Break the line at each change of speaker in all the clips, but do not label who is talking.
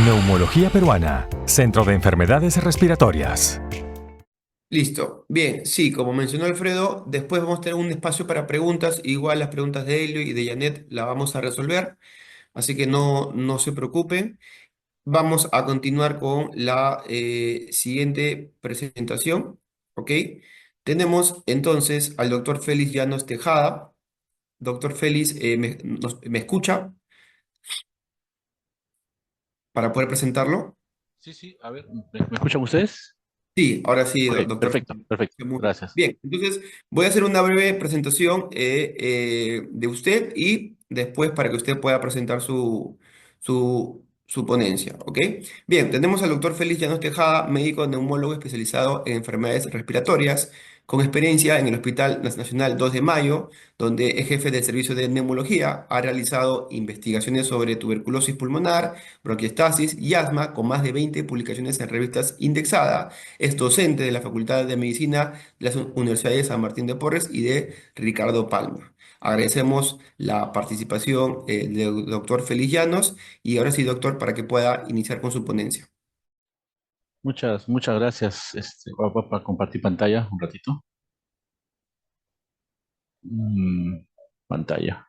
Neumología Peruana, Centro de Enfermedades Respiratorias.
Listo. Bien, sí, como mencionó Alfredo, después vamos a tener un espacio para preguntas. Igual las preguntas de Helio y de Janet las vamos a resolver, así que no se preocupen. Vamos a continuar con la siguiente presentación, ¿ok? Tenemos entonces al doctor Félix Llanos Tejada. Doctor Félix, ¿me escucha para poder presentarlo?
Sí, sí, a ver, ¿me escuchan ustedes?
Sí, ahora sí,
Ok,
doctor.
perfecto, perfecto, gracias.
Bien, entonces voy a hacer una breve presentación de usted y después para que usted pueda presentar su ponencia, ¿ok? Bien, tenemos al doctor Félix Llanos Tejada, médico neumólogo especializado en enfermedades respiratorias, con experiencia en el Hospital Nacional 2 de Mayo, donde es jefe del servicio de neumología, ha realizado investigaciones sobre tuberculosis pulmonar, bronquiectasis y asma, con más de 20 publicaciones en revistas indexadas. Es docente de la Facultad de Medicina de las Universidades de San Martín de Porres y de Ricardo Palma. Agradecemos la participación del doctor Félix Llanos y ahora sí, doctor, para que pueda iniciar con su ponencia.
Muchas gracias. Voy a compartir pantalla un ratito. Mm, Pantalla,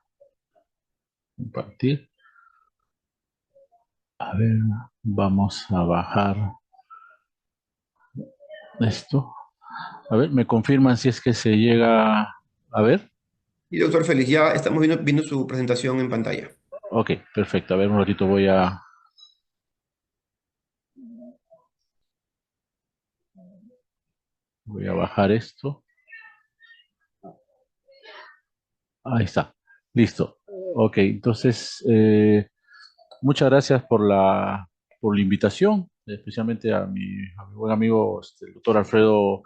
compartir. A ver, vamos a bajar esto. A ver, me confirman si es que se llega a ver.
Y doctor Félix, ya estamos viendo su presentación en pantalla.
Ok, perfecto. A ver, un ratito voy a bajar esto. Ahí está. Listo. Ok, entonces, muchas gracias por la invitación, especialmente a mi buen amigo, el doctor Alfredo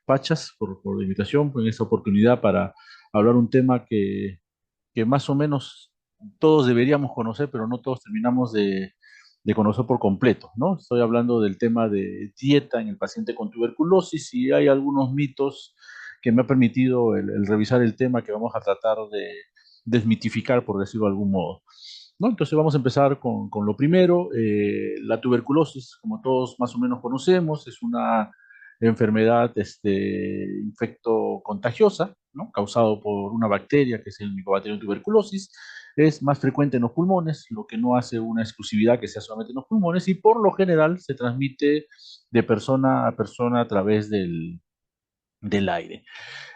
Pachas, por la invitación, por esta oportunidad para hablar un tema que más o menos todos deberíamos conocer, pero no todos terminamos de conocer por completo, ¿no? Estoy hablando del tema de dieta en el paciente con tuberculosis y hay algunos mitos que me ha permitido el revisar el tema que vamos a tratar de desmitificar, por decirlo de algún modo. ¿No? Entonces vamos a empezar con lo primero. La tuberculosis, como todos más o menos conocemos, es una enfermedad infecto contagiosa, ¿no? Causado por una bacteria que es el Mycobacterium tuberculosis. Es más frecuente en los pulmones, lo que no hace una exclusividad que sea solamente en los pulmones, y por lo general se transmite de persona a persona a través del aire.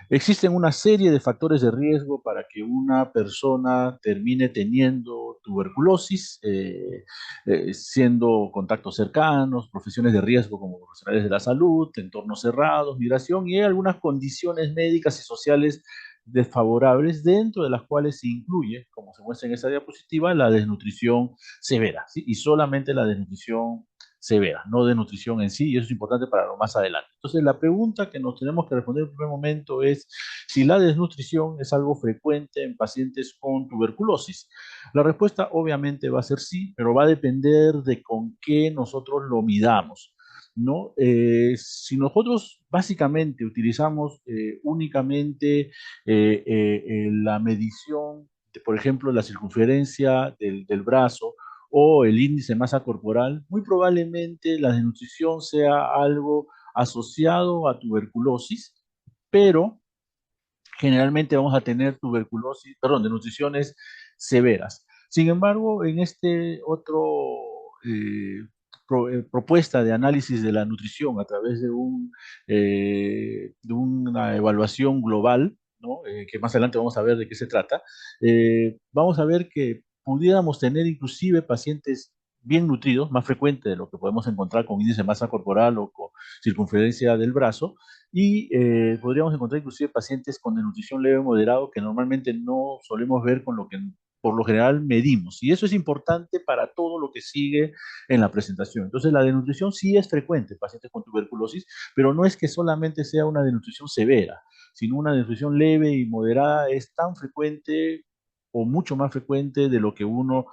Existen una serie de factores de riesgo para que una persona termine teniendo tuberculosis, siendo contactos cercanos, profesiones de riesgo como profesionales de la salud, entornos cerrados, migración, y hay algunas condiciones médicas y sociales desfavorables, dentro de las cuales se incluye, como se muestra en esa diapositiva, la desnutrición severa, ¿sí? Y solamente la desnutrición severa, no de nutrición en sí, y eso es importante para lo más adelante. Entonces, la pregunta que nos tenemos que responder en primer momento es si la desnutrición es algo frecuente en pacientes con tuberculosis. La respuesta obviamente va a ser sí, pero va a depender de con qué nosotros lo midamos, ¿no? Si nosotros básicamente utilizamos únicamente la medición, por ejemplo, la circunferencia del brazo, o el índice de masa corporal, muy probablemente la desnutrición sea algo asociado a tuberculosis, pero generalmente vamos a tener tuberculosis, perdón, desnutriciones severas. Sin embargo, en este otro propuesta de análisis de la nutrición a través de una evaluación global, ¿no? Que más adelante vamos a ver de qué se trata, vamos a ver que pudiéramos tener inclusive pacientes bien nutridos, más frecuente de lo que podemos encontrar con índice de masa corporal o con circunferencia del brazo, y podríamos encontrar inclusive pacientes con desnutrición leve o moderado que normalmente no solemos ver con lo que por lo general medimos. Y eso es importante para todo lo que sigue en la presentación. Entonces, la desnutrición sí es frecuente en pacientes con tuberculosis, pero no es que solamente sea una desnutrición severa, sino una desnutrición leve y moderada es tan frecuente o mucho más frecuente de lo que uno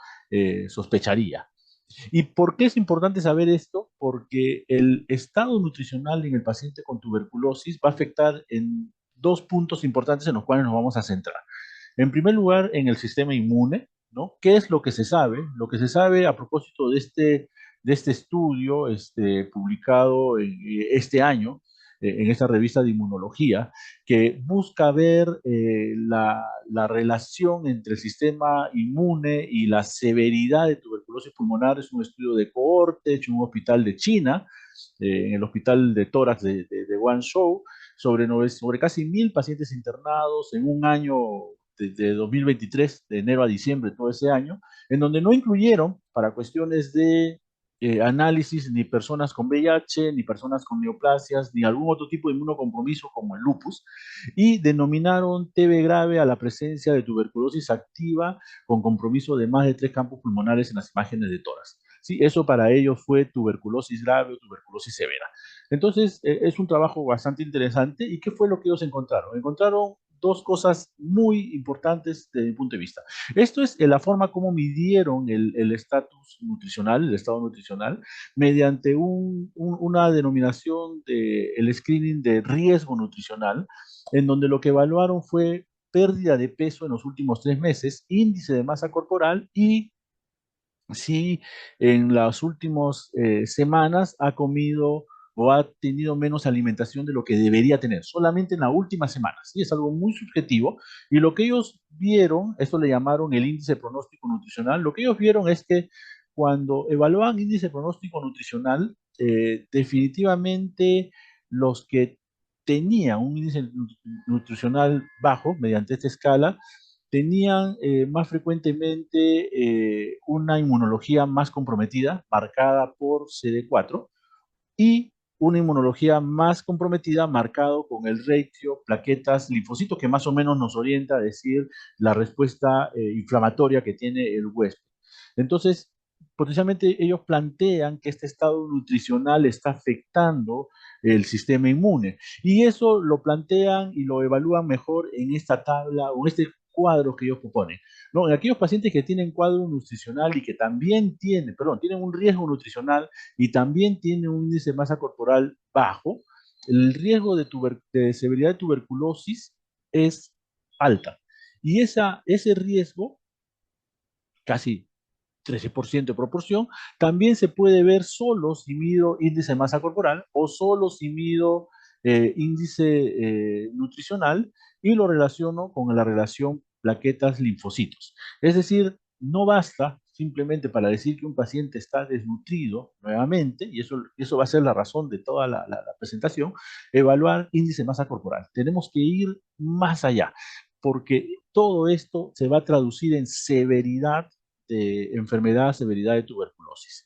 sospecharía. ¿Y por qué es importante saber esto? Porque el estado nutricional en el paciente con tuberculosis va a afectar en dos puntos importantes en los cuales nos vamos a centrar. En primer lugar, en el sistema inmune, ¿no? ¿Qué es lo que se sabe? Lo que se sabe a propósito de este estudio publicado este año en esta revista de inmunología, que busca ver la relación entre el sistema inmune y la severidad de tuberculosis pulmonar. Es un estudio de cohorte hecho en un hospital de China, en el hospital de tórax de Guangzhou, sobre casi 1.000 pacientes internados en un año de 2023, de enero a diciembre, todo ese año, en donde no incluyeron, para cuestiones de análisis, ni personas con VIH, ni personas con neoplasias, ni algún otro tipo de inmunocompromiso como el lupus, y denominaron TB grave a la presencia de tuberculosis activa con compromiso de más de 3 campos pulmonares en las imágenes de tórax. Sí, eso para ellos fue tuberculosis grave o tuberculosis severa. Entonces, es un trabajo bastante interesante. ¿Y qué fue lo que ellos encontraron? Encontraron dos cosas muy importantes desde mi punto de vista. Esto es la forma como midieron el estatus nutricional, el estado nutricional, mediante una denominación el screening de riesgo nutricional, en donde lo que evaluaron fue pérdida de peso en los últimos 3 meses, índice de masa corporal y si en las últimas semanas ha comido o ha tenido menos alimentación de lo que debería tener, solamente en la última semana. Sí, es algo muy subjetivo. Y lo que ellos vieron, esto le llamaron el índice pronóstico nutricional, lo que ellos vieron es que cuando evaluaban índice pronóstico nutricional, definitivamente los que tenían un índice nutricional bajo mediante esta escala, tenían más frecuentemente una inmunología más comprometida, marcada por CD4, y una inmunología más comprometida, marcado con el ratio plaquetas linfocitos, que más o menos nos orienta a decir la respuesta inflamatoria que tiene el huésped. Entonces, potencialmente ellos plantean que este estado nutricional está afectando el sistema inmune. Y eso lo plantean y lo evalúan mejor en esta tabla o en este cuadro que ellos proponen. ¿No? En aquellos pacientes que tienen cuadro nutricional y que también tienen un riesgo nutricional y también tienen un índice de masa corporal bajo, el riesgo de severidad de tuberculosis es alta. Y ese riesgo, casi 13% de proporción, también se puede ver solo si mido índice de masa corporal o solo si mido índice nutricional y lo relaciono con la relación plaquetas-linfocitos. Es decir, no basta simplemente para decir que un paciente está desnutrido nuevamente, y eso va a ser la razón de toda la presentación, evaluar índice de masa corporal. Tenemos que ir más allá, porque todo esto se va a traducir en severidad de enfermedad, severidad de tuberculosis.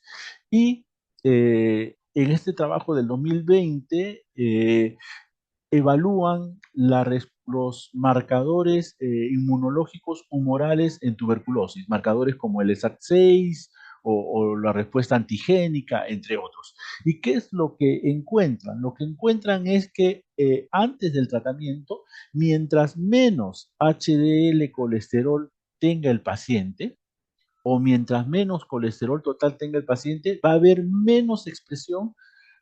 Y en este trabajo del 2020 evalúan los marcadores inmunológicos humorales en tuberculosis, marcadores como el SAT6 o la respuesta antigénica, entre otros. ¿Y qué es lo que encuentran? Lo que encuentran es que antes del tratamiento, mientras menos HDL colesterol tenga el paciente, o mientras menos colesterol total tenga el paciente, va a haber menos expresión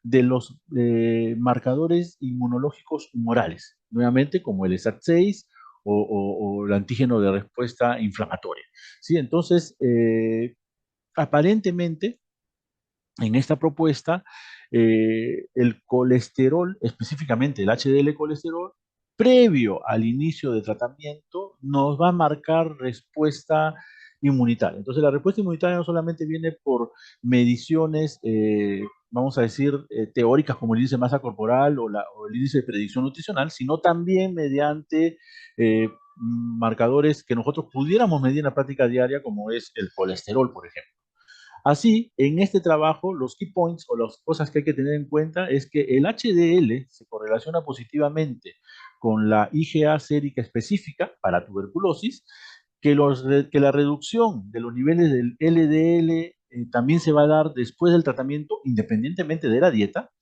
de los marcadores inmunológicos humorales, nuevamente como el SAT6 o el antígeno de respuesta inflamatoria. ¿Sí? Entonces, aparentemente, en esta propuesta, el colesterol, específicamente el HDL colesterol, previo al inicio de tratamiento, nos va a marcar respuesta inmunitaria. Entonces, la respuesta inmunitaria no solamente viene por mediciones, vamos a decir, teóricas como el índice de masa corporal o el índice de predicción nutricional, sino también mediante marcadores que nosotros pudiéramos medir en la práctica diaria, como es el colesterol, por ejemplo. Así, en este trabajo, los key points o las cosas que hay que tener en cuenta es que el HDL se correlaciona positivamente con la IgA sérica específica para tuberculosis, que la reducción de los niveles del LDL también se va a dar después del tratamiento, independientemente de la dieta,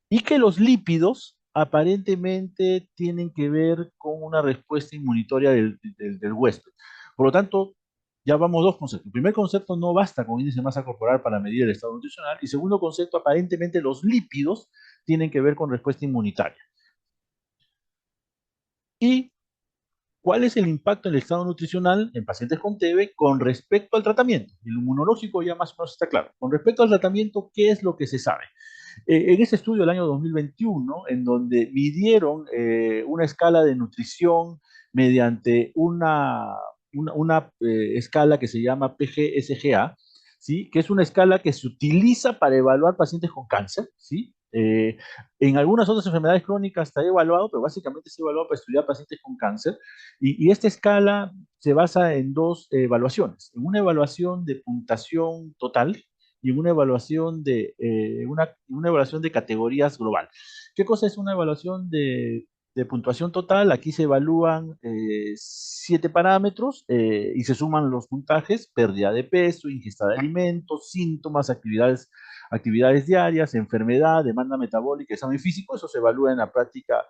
y que los lípidos aparentemente tienen que ver con una respuesta inmunitaria del huésped. Por lo tanto, ya vamos dos conceptos. El primer concepto, no basta con índice de masa corporal para medir el estado nutricional. Y segundo concepto, aparentemente los lípidos tienen que ver con respuesta inmunitaria. Y ¿cuál es el impacto en el estado nutricional en pacientes con TB con respecto al tratamiento? El inmunológico ya más o menos está claro. Con respecto al tratamiento, ¿qué es lo que se sabe? En ese estudio del año 2021, en donde midieron una escala de nutrición mediante una escala que se llama PGSGA, ¿sí? Que es una escala que se utiliza para evaluar pacientes con cáncer, ¿sí? En algunas otras enfermedades crónicas está evaluado, pero básicamente se evaluado para estudiar pacientes con cáncer. Y esta escala se basa en dos evaluaciones. En una evaluación de puntuación total, y una evaluación de categorías global. ¿Qué cosa es una evaluación de puntuación total? Aquí se evalúan 7 parámetros y se suman los puntajes: pérdida de peso, ingesta de alimentos, síntomas, actividades diarias, enfermedad, demanda metabólica, examen físico. Eso se evalúa en la práctica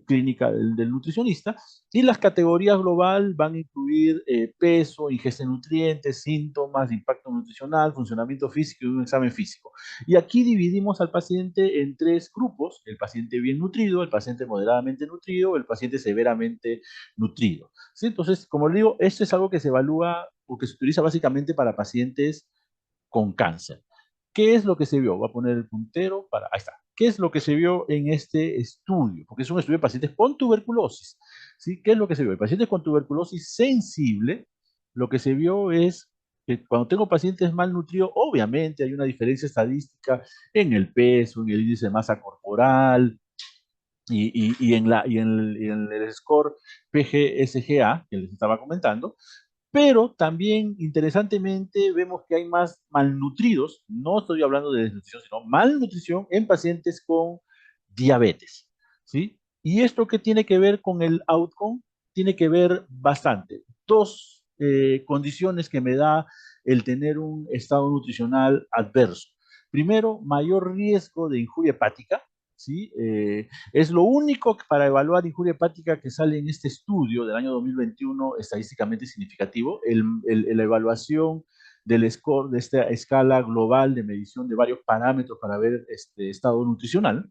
clínica del nutricionista. Y las categorías global van a incluir peso, ingesta de nutrientes, síntomas, impacto nutricional, funcionamiento físico y un examen físico. Y aquí dividimos al paciente en 3 grupos: el paciente bien nutrido, el paciente moderadamente nutrido, el paciente severamente nutrido. ¿Sí? Entonces, como le digo, esto es algo que se evalúa o que se utiliza básicamente para pacientes con cáncer. ¿Qué es lo que se vio? Voy a poner el puntero para... Ahí está. ¿Qué es lo que se vio en este estudio? Porque es un estudio de pacientes con tuberculosis. ¿Sí? ¿Qué es lo que se vio? En pacientes con tuberculosis sensible, lo que se vio es que cuando tengo pacientes malnutridos, obviamente hay una diferencia estadística en el peso, en el índice de masa corporal y en el score PGSGA que les estaba comentando. Pero también, interesantemente, vemos que hay más malnutridos. No estoy hablando de desnutrición, sino malnutrición en pacientes con diabetes, ¿sí? ¿Y esto qué tiene que ver con el outcome? Tiene que ver bastante. Dos condiciones que me da el tener un estado nutricional adverso. Primero, mayor riesgo de injuria hepática, ¿sí? Es lo único para evaluar injuria hepática que sale en este estudio del año 2021 estadísticamente significativo. La evaluación del score de esta escala global de medición de varios parámetros para ver este estado nutricional.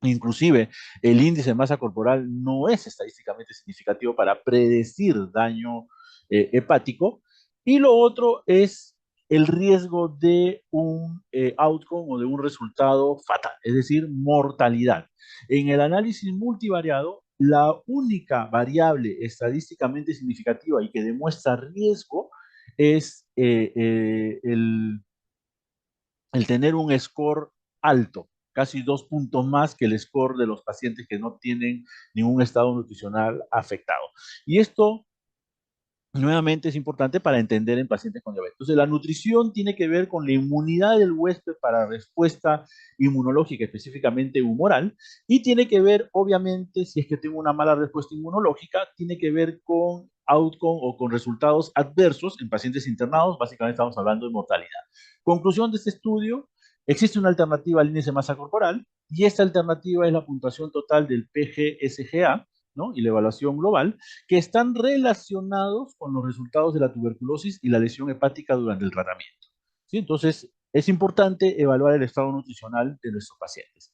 Inclusive el índice de masa corporal no es estadísticamente significativo para predecir daño hepático. Y lo otro es el riesgo de un outcome o de un resultado fatal, es decir, mortalidad. En el análisis multivariado, la única variable estadísticamente significativa y que demuestra riesgo es el tener un score alto, casi 2 puntos más que el score de los pacientes que no tienen ningún estado nutricional afectado. Y esto nuevamente es importante para entender en pacientes con diabetes. Entonces, la nutrición tiene que ver con la inmunidad del huésped para respuesta inmunológica, específicamente humoral, y tiene que ver, obviamente, si es que tengo una mala respuesta inmunológica, tiene que ver con outcome o con resultados adversos en pacientes internados. Básicamente estamos hablando de mortalidad. Conclusión de este estudio: existe una alternativa al índice de masa corporal, y esta alternativa es la puntuación total del PGSGA, ¿no? Y la evaluación global, que están relacionados con los resultados de la tuberculosis y la lesión hepática durante el tratamiento. ¿Sí? Entonces, es importante evaluar el estado nutricional de nuestros pacientes.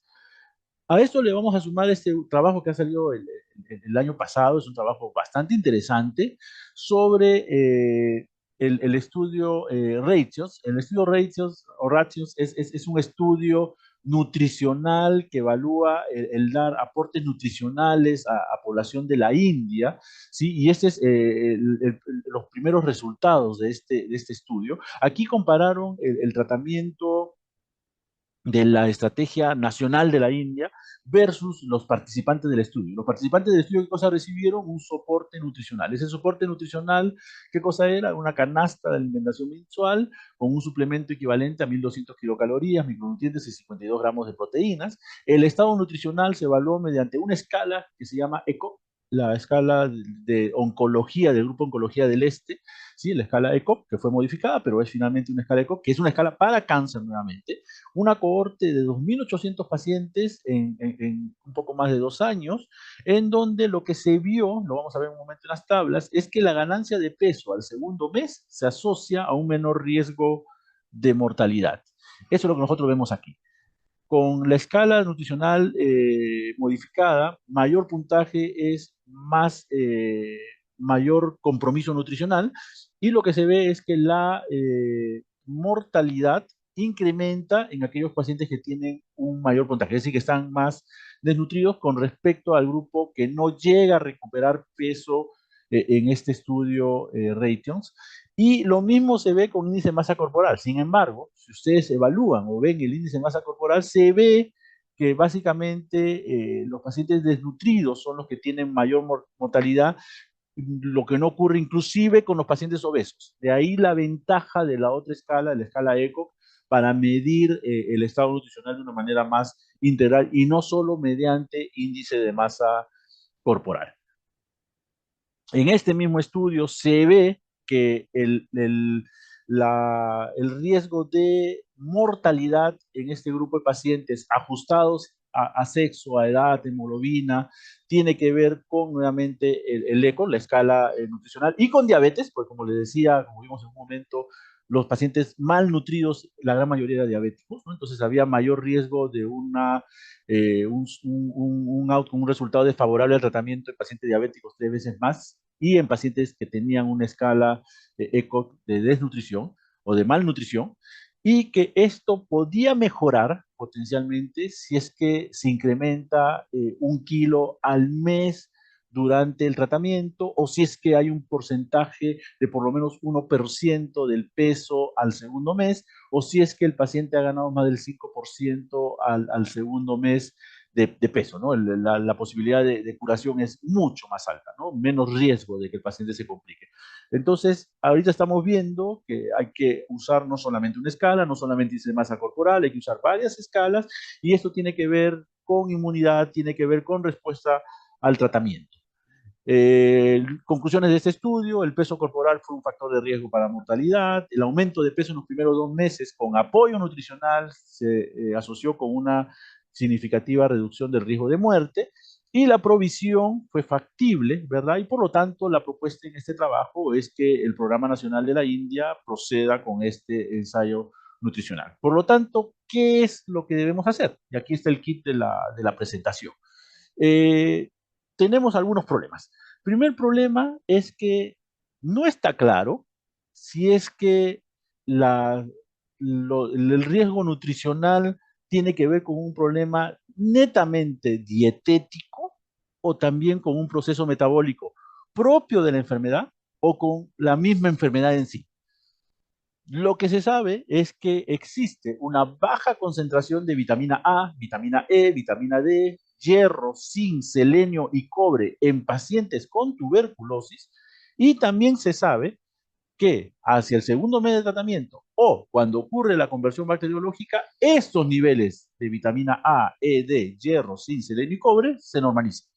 A esto le vamos a sumar este trabajo que ha salido el año pasado. Es un trabajo bastante interesante sobre el estudio Ratios. El estudio Ratios o Ratios es un estudio nutricional que evalúa el dar aportes nutricionales a población de la India, ¿sí? Y este es los primeros resultados de este estudio. Aquí compararon el tratamiento de la estrategia nacional de la India versus los participantes del estudio. Los participantes del estudio, ¿qué cosa recibieron? Un soporte nutricional. Ese soporte nutricional, ¿qué cosa era? Una canasta de alimentación mensual con un suplemento equivalente a 1.200 kilocalorías, micronutrientes y 52 gramos de proteínas. El estado nutricional se evaluó mediante una escala que se llama ECO, la escala de oncología del Grupo Oncología del Este, ¿sí? La escala ECO, que fue modificada, pero es finalmente una escala ECO, que es una escala para cáncer nuevamente. Una cohorte de 2.800 pacientes en un poco más de 2 años, en donde lo que se vio, lo vamos a ver un momento en las tablas, es que la ganancia de peso al segundo mes se asocia a un menor riesgo de mortalidad. Eso es lo que nosotros vemos aquí. Con la escala nutricional modificada, mayor puntaje es más, mayor compromiso nutricional, y lo que se ve es que la mortalidad incrementa en aquellos pacientes que tienen un mayor contagio, es decir, que están más desnutridos con respecto al grupo que no llega a recuperar peso en este estudio Raytheons. Y lo mismo se ve con índice de masa corporal. Sin embargo, si ustedes evalúan o ven el índice de masa corporal, se ve que básicamente los pacientes desnutridos son los que tienen mayor mortalidad, lo que no ocurre inclusive con los pacientes obesos. De ahí la ventaja de la otra escala, de la escala ECOG, para medir el estado nutricional de una manera más integral y no solo mediante índice de masa corporal. En este mismo estudio se ve que el riesgo de mortalidad en este grupo de pacientes ajustados a sexo, a edad, hemoglobina, tiene que ver con nuevamente el ECO, la escala nutricional, y con diabetes, porque como les decía, como vimos en un momento, los pacientes malnutridos, la gran mayoría eran diabéticos, ¿no? Entonces había mayor riesgo de un resultado desfavorable al tratamiento en pacientes diabéticos 3 veces más, y en pacientes que tenían una escala de ECO de desnutrición o de malnutrición, y que esto podía mejorar potencialmente si es que se incrementa 1 kilo al mes durante el tratamiento, o si es que hay un porcentaje de por lo menos 1% del peso al segundo mes, o si es que el paciente ha ganado más del 5% al segundo mes de peso, ¿no? La posibilidad de curación es mucho más alta, ¿no? Menos riesgo de que el paciente se complique. Entonces, ahorita estamos viendo que hay que usar no solamente una escala, no solamente índice de masa corporal, hay que usar varias escalas, y esto tiene que ver con inmunidad, tiene que ver con respuesta al tratamiento. Conclusiones de este estudio: el peso corporal fue un factor de riesgo para mortalidad, el aumento de peso en los primeros 2 meses con apoyo nutricional se asoció con una significativa reducción del riesgo de muerte, y la provisión fue factible, ¿verdad? Y por lo tanto, la propuesta en este trabajo es que el Programa Nacional de la India proceda con este ensayo nutricional. Por lo tanto, ¿qué es lo que debemos hacer? Y aquí está el kit de la presentación. Eh, Tenemos algunos problemas. Primer problema es que no está claro si es que el riesgo nutricional tiene que ver con un problema netamente dietético, o también con un proceso metabólico propio de la enfermedad, o con la misma enfermedad en sí. Lo que se sabe es que existe una baja concentración de vitamina A, vitamina E, vitamina D, hierro, zinc, selenio y cobre en pacientes con tuberculosis, y también se sabe que hacia el segundo mes de tratamiento, o cuando ocurre la conversión bacteriológica, estos niveles de vitamina A, E, D, hierro, zinc, selenio y cobre se normalizan.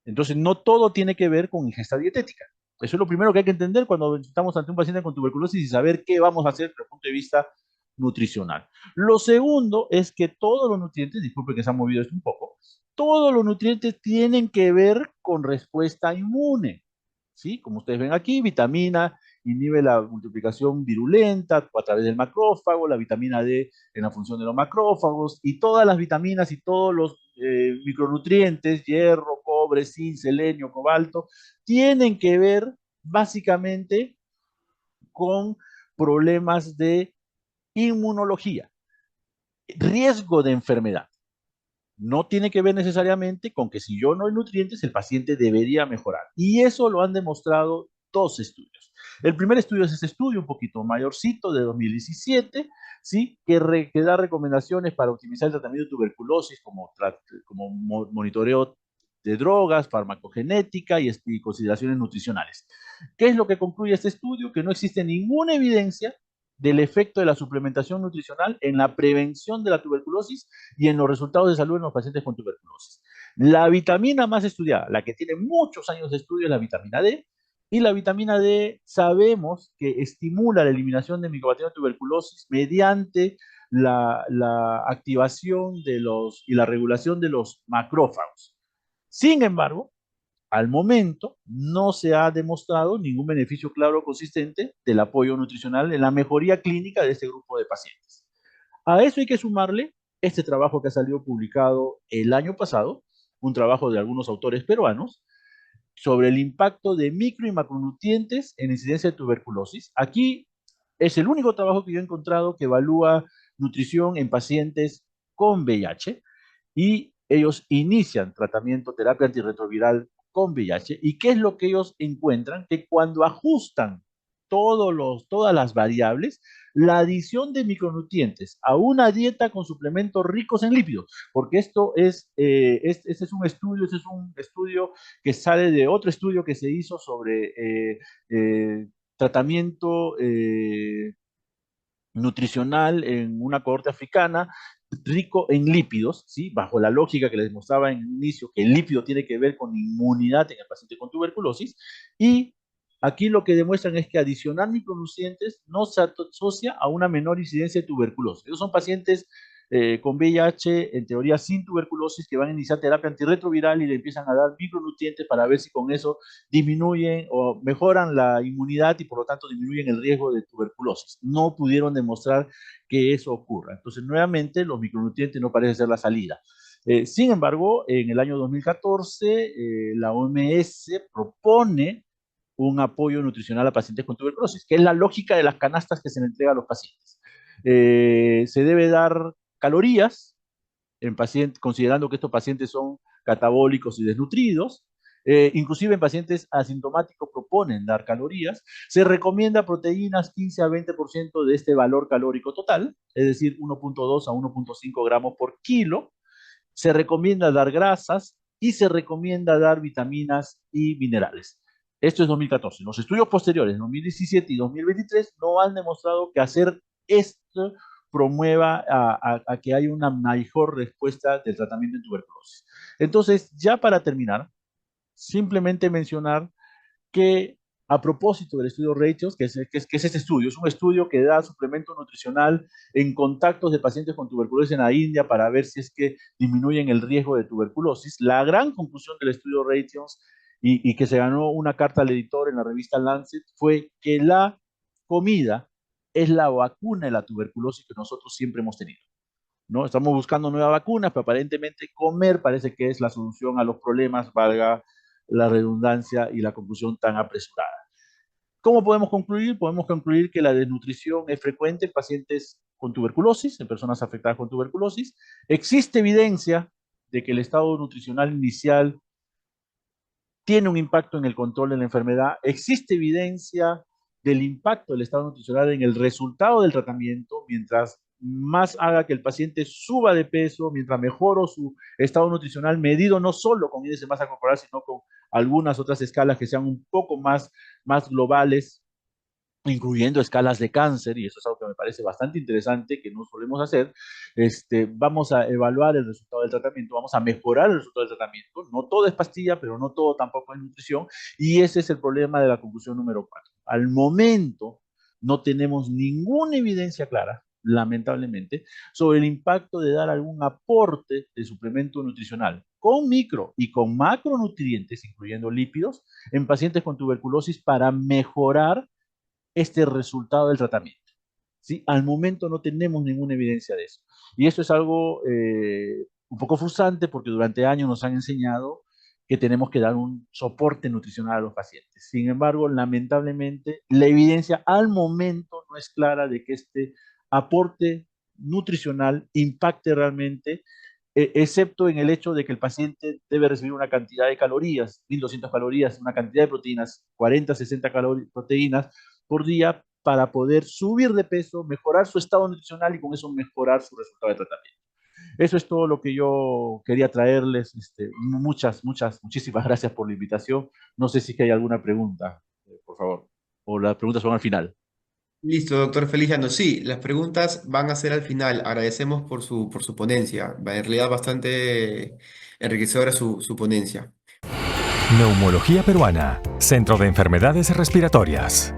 Entonces, no todo tiene que ver con ingesta dietética. Eso es lo primero que hay que entender cuando estamos ante un paciente con tuberculosis, y saber qué vamos a hacer desde el punto de vista nutricional. Lo segundo es que todos los nutrientes, disculpe que se ha movido esto un poco, todos los nutrientes tienen que ver con respuesta inmune. ¿Sí? Como ustedes ven aquí, vitamina inhibe la multiplicación virulenta a través del macrófago, la vitamina D en la función de los macrófagos, y todas las vitaminas y todos los micronutrientes, hierro, cobre, zinc, selenio, cobalto, tienen que ver básicamente con problemas de inmunología, riesgo de enfermedad. No tiene que ver necesariamente con que si yo no hay nutrientes, el paciente debería mejorar. Y eso lo han demostrado 2 estudios. El primer estudio es este estudio, un poquito mayorcito, de 2017, ¿sí? Que da recomendaciones para optimizar el tratamiento de tuberculosis, como monitoreo de drogas, farmacogenética y consideraciones nutricionales. ¿Qué es lo que concluye este estudio? Que no existe ninguna evidencia del efecto de la suplementación nutricional en la prevención de la tuberculosis y en los resultados de salud en los pacientes con tuberculosis. La vitamina más estudiada, la que tiene muchos años de estudio, es la vitamina D, y la vitamina D sabemos que estimula la eliminación de micobacterias de tuberculosis mediante la activación y la regulación de los macrófagos. Sin embargo, al momento no se ha demostrado ningún beneficio claro o consistente del apoyo nutricional en la mejoría clínica de este grupo de pacientes. A eso hay que sumarle este trabajo que ha salido publicado el año pasado, un trabajo de algunos autores peruanos, sobre el impacto de micro y macronutrientes en incidencia de tuberculosis. Aquí es el único trabajo que yo he encontrado que evalúa nutrición en pacientes con VIH y ellos inician tratamiento, terapia antirretroviral con VIH. ¿Y qué es lo que ellos encuentran? Que cuando ajustan todas las variables, la adición de micronutrientes a una dieta con suplementos ricos en lípidos, porque este es un estudio que sale de otro estudio que se hizo sobre tratamiento nutricional en una cohorte africana rico en lípidos, ¿sí? Bajo la lógica que les mostraba en el inicio, que el lípido tiene que ver con inmunidad en el paciente con tuberculosis, y aquí lo que demuestran es que adicionar micronutrientes no se asocia a una menor incidencia de tuberculosis. Esos son pacientes con VIH, en teoría sin tuberculosis, que van a iniciar terapia antirretroviral y le empiezan a dar micronutrientes para ver si con eso disminuyen o mejoran la inmunidad y por lo tanto disminuyen el riesgo de tuberculosis. No pudieron demostrar que eso ocurra. Entonces, nuevamente, los micronutrientes no parecen ser la salida. Sin embargo, en el año 2014, la OMS propone un apoyo nutricional a pacientes con tuberculosis, que es la lógica de las canastas que se le entrega a los pacientes. Se debe dar calorías en pacientes, considerando que estos pacientes son catabólicos y desnutridos. Inclusive en pacientes asintomáticos proponen dar calorías. Se recomienda proteínas 15 a 20% de este valor calórico total, es decir, 1.2 a 1.5 gramos por kilo. Se recomienda dar grasas y se recomienda dar vitaminas y minerales. Esto es 2014. Los estudios posteriores, 2017 y 2023, no han demostrado que hacer esto promueva a que haya una mejor respuesta del tratamiento en tuberculosis. Entonces, ya para terminar, simplemente mencionar que a propósito del estudio Ratios, que es este estudio, es un estudio que da suplemento nutricional en contactos de pacientes con tuberculosis en la India para ver si es que disminuyen el riesgo de tuberculosis. La gran conclusión del estudio Ratios y que se ganó una carta al editor en la revista Lancet fue que la comida es la vacuna de la tuberculosis que nosotros siempre hemos tenido, ¿no? Estamos buscando nuevas vacunas, pero aparentemente comer parece que es la solución a los problemas, valga la redundancia y la conclusión tan apresurada. ¿Cómo podemos concluir? Podemos concluir que la desnutrición es frecuente en pacientes con tuberculosis, en personas afectadas con tuberculosis. Existe evidencia de que el estado nutricional inicial tiene un impacto en el control de la enfermedad. Existe evidencia del impacto del estado nutricional en el resultado del tratamiento, mientras más haga que el paciente suba de peso, mientras mejoro su estado nutricional medido no solo con índice de masa corporal, sino con algunas otras escalas que sean un poco más globales, incluyendo escalas de cáncer, y eso es algo que me parece bastante interesante, que no solemos hacer. Vamos a evaluar el resultado del tratamiento, vamos a mejorar el resultado del tratamiento. No todo es pastilla, pero no todo tampoco es nutrición, y ese es el problema de la conclusión número 4. Al momento no tenemos ninguna evidencia clara, lamentablemente, sobre el impacto de dar algún aporte de suplemento nutricional con micro y con macronutrientes, incluyendo lípidos, en pacientes con tuberculosis para mejorar este resultado del tratamiento. ¿Sí? Al momento no tenemos ninguna evidencia de eso. Y esto es algo un poco frustrante porque durante años nos han enseñado que tenemos que dar un soporte nutricional a los pacientes. Sin embargo, lamentablemente, la evidencia al momento no es clara de que este aporte nutricional impacte realmente, excepto en el hecho de que el paciente debe recibir una cantidad de calorías, 1200 calorías, una cantidad de proteínas, 40, 60 proteínas por día para poder subir de peso, mejorar su estado nutricional y con eso mejorar su resultado de tratamiento. Eso es todo lo que yo quería traerles. Muchísimas gracias por la invitación. No sé si hay alguna pregunta, por favor, o las preguntas son al final.
Listo, doctor Feliciano. Sí, las preguntas van a ser al final. Agradecemos por su ponencia. En realidad bastante enriquecedora su ponencia.
Neumología Peruana, Centro de Enfermedades Respiratorias.